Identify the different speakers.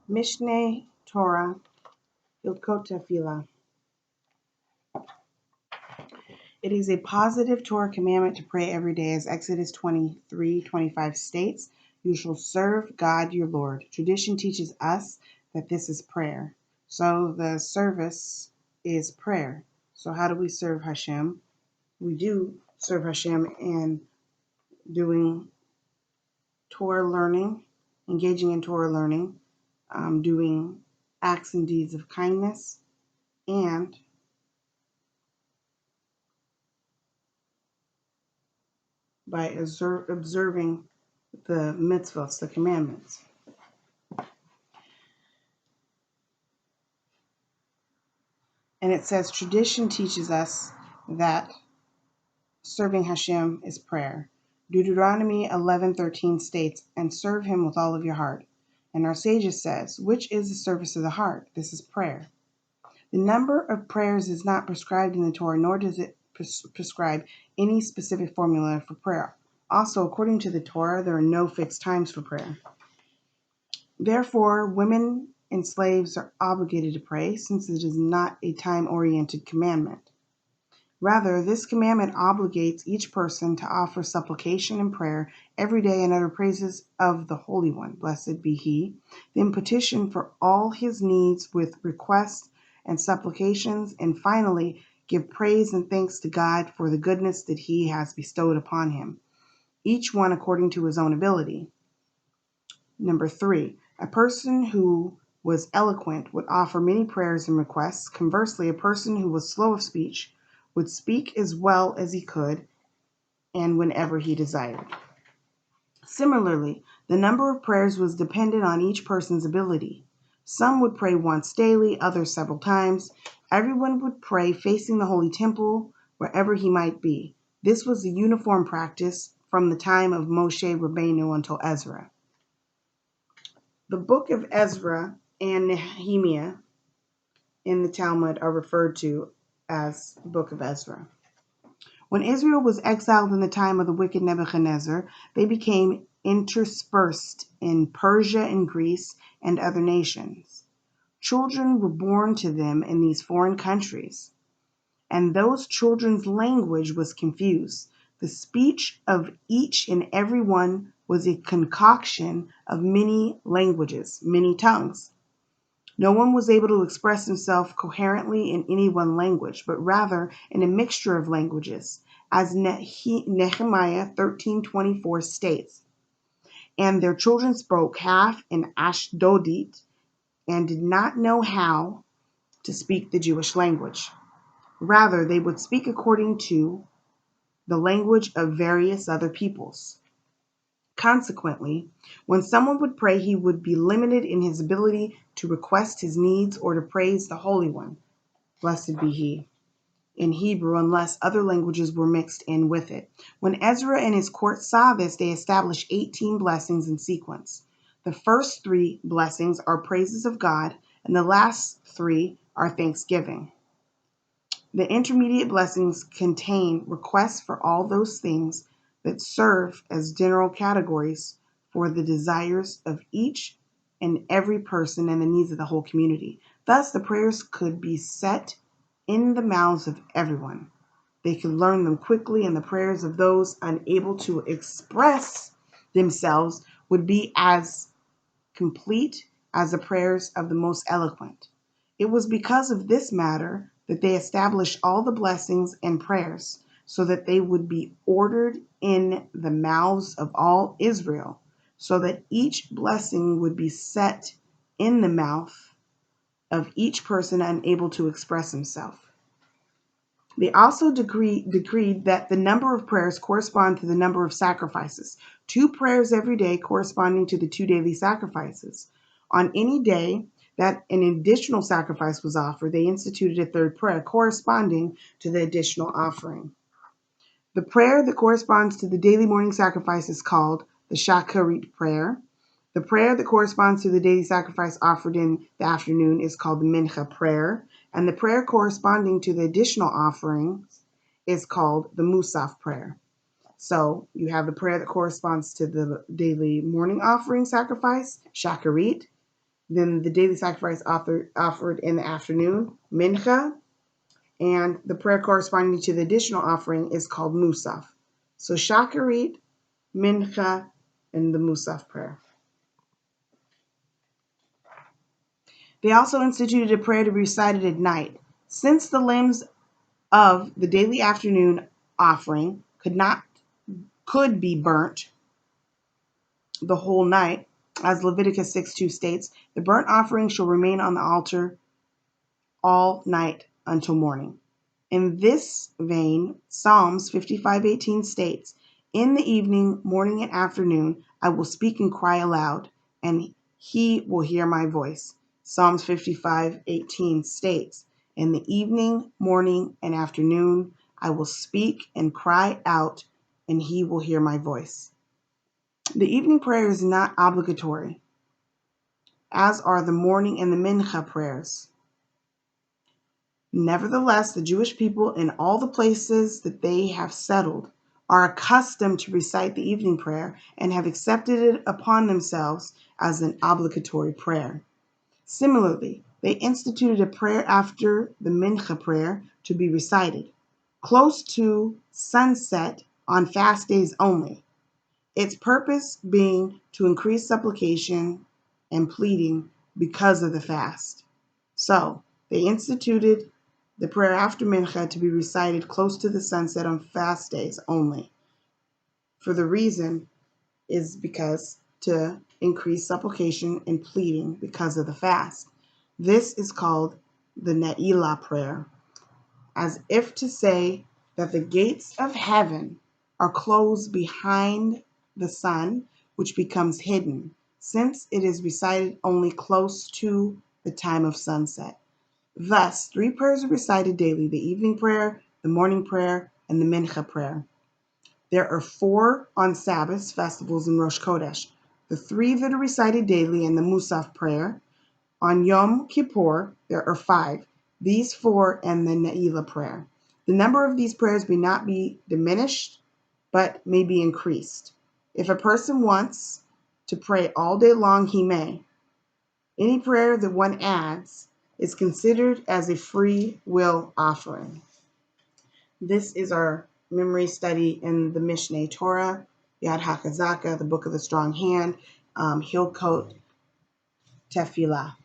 Speaker 1: Mishneh Torah Hilkot Tefillah. It is a positive Torah commandment to pray every day, as Exodus 23:25 states, "You shall serve God your Lord." Tradition teaches us that this is prayer. So the service is prayer. So how do we serve Hashem? We do serve Hashem in doing Torah learning, engaging in Torah learning, doing acts and deeds of kindness, and by observing the mitzvahs, the commandments. And it says tradition teaches us that serving Hashem is prayer. Deuteronomy 11:13 states, "And serve him with all of your heart." And our sages says, which is the service of the heart? This is prayer. The number of prayers is not prescribed in the Torah, nor does it prescribe any specific formula for prayer. Also, according to the Torah, there are no fixed times for prayer. Therefore, women and slaves are obligated to pray, since it is not a time-oriented commandment. Rather, this commandment obligates each person to offer supplication and prayer every day and utter praises of the Holy One, blessed be He, then petition for all his needs with requests and supplications, and finally give praise and thanks to God for the goodness that He has bestowed upon him, each one according to his own ability. Number 3, a person who was eloquent would offer many prayers and requests. Conversely, a person who was slow of speech would speak as well as he could and whenever he desired. Similarly, the number of prayers was dependent on each person's ability. Some would pray once daily, others several times. Everyone would pray facing the Holy Temple wherever he might be. This was a uniform practice from the time of Moshe Rabbeinu until Ezra. The book of Ezra and Nehemiah in the Talmud are referred to as the book of Ezra. When Israel was exiled in the time of the wicked Nebuchadnezzar, they became interspersed in Persia and Greece and other nations. Children were born to them in these foreign countries, and those children's language was confused. The speech of each and every one was a concoction of many languages, many tongues. No one was able to express himself coherently in any one language, but rather in a mixture of languages, as Nehemiah 13:24 states. And their children spoke half in Ashdodite and did not know how to speak the Jewish language. Rather, they would speak according to the language of various other peoples. Consequently, when someone would pray, he would be limited in his ability to request his needs or to praise the Holy One, blessed be He, in Hebrew, unless other languages were mixed in with it. When Ezra and his court saw this, they established 18 blessings in sequence. The first 3 blessings are praises of God, and the last 3 are thanksgiving. The intermediate blessings contain requests for all those things that serve as general categories for the desires of each and every person and the needs of the whole community. Thus, the prayers could be set in the mouths of everyone. They could learn them quickly, and the prayers of those unable to express themselves would be as complete as the prayers of the most eloquent. It was because of this matter that they established all the blessings and prayers, so that they would be ordered in the mouths of all Israel, so that each blessing would be set in the mouth of each person unable to express himself. They also decreed that the number of prayers correspond to the number of sacrifices, 2 prayers every day corresponding to the 2 daily sacrifices. On any day that an additional sacrifice was offered, they instituted a 3rd prayer corresponding to the additional offering. The prayer that corresponds to the daily morning sacrifice is called the Shacharit prayer. The prayer that corresponds to the daily sacrifice offered in the afternoon is called the Mincha prayer, and the prayer corresponding to the additional offerings is called the Musaf prayer. So you have the prayer that corresponds to the daily morning offering sacrifice, Shacharit, Then the daily sacrifice offered in the afternoon, mincha, and the prayer corresponding to the additional offering is called musaf. So shacharit, mincha, and the musaf prayer. They also instituted a prayer to be recited at night. Since the limbs of the daily afternoon offering could be burnt the whole night, as Leviticus 6:2 states, the burnt offering shall remain on the altar all night until morning. In this vein, Psalms 55:18 states, "In the evening, morning, and afternoon, I will speak and cry aloud, and he will hear my voice." Psalms 55:18 states, "In the evening, morning, and afternoon, I will speak and cry out, and he will hear my voice." The evening prayer is not obligatory, as are the morning and the mincha prayers. Nevertheless, the Jewish people in all the places that they have settled are accustomed to recite the evening prayer and have accepted it upon themselves as an obligatory prayer. Similarly, they instituted a prayer after the mincha prayer to be recited, close to sunset on fast days only, its purpose being to increase supplication and pleading because of the fast. So, they instituted the prayer after mincha to be recited close to the sunset on fast days only. For the reason is because to increase supplication and pleading because of the fast. This is called the Ne'ilah prayer, as if to say that the gates of heaven are closed behind the sun, which becomes hidden, since it is recited only close to the time of sunset. Thus, 3 prayers are recited daily: the evening prayer, the morning prayer, and the mincha prayer. There are 4 on Sabbaths, festivals, and Rosh Chodesh. The 3 that are recited daily and the Musaf prayer. On Yom Kippur, there are 5. These 4 and the Ne'ilah prayer. The number of these prayers may not be diminished, but may be increased. If a person wants to pray all day long, he may. Any prayer that one adds is considered as a free will offering. This is our memory study in the Mishneh Torah, Yad HaChazaka, the Book of the Strong Hand, Hilkot Tefillah.